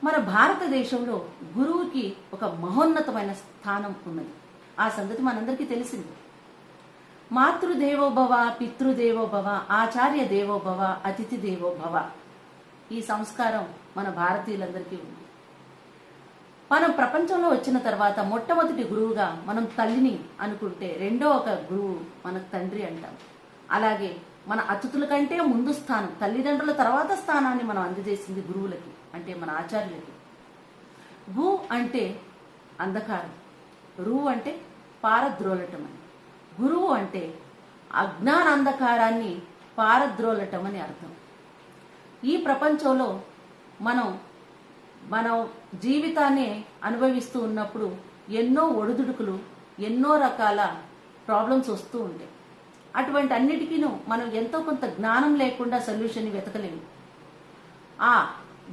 మన భారతదేశంలో గురువుకి ఒక మహోన్నతమైన స్థానం ఉన్నది. ఆ సంగతి మనందరికీ తెలిసింది. మాతృదేవోభవ, పితృదేవోభవ, ఆచార్య దేవోభవ, అతిథి దేవోభవ. ఈ సంస్కారం మన భారతీయులందరికీ ఉంది. మనం ప్రపంచంలో వచ్చిన తర్వాత మొట్టమొదటి గురువుగా మనం తల్లిని అనుకుంటే రెండో ఒక గురువు మన తండ్రి అంటాం. అలాగే మన అతిథుల కంటే ముందు స్థానం, తల్లిదండ్రుల తర్వాత స్థానాన్ని మనం అందజేసింది గురువులకి, అంటే మన ఆచార్యులకి. గు అంటే అంధకారం, రు అంటే పారద్రోలటం అని. గురువు అంటే అజ్ఞాన అంధకారాన్ని పారద్రోలటం అని అర్థం. ఈ ప్రపంచంలో మనం జీవితాన్ని అనుభవిస్తూ ఉన్నప్పుడు ఎన్నో ఒడిదుడుకులు, ఎన్నో రకాల ప్రాబ్లమ్స్ వస్తూ ఉంటాయి. అటువంటి అన్నిటికీను మనం ఎంతో కొంత జ్ఞానం లేకుండా సొల్యూషన్ వెతకలేము. ఆ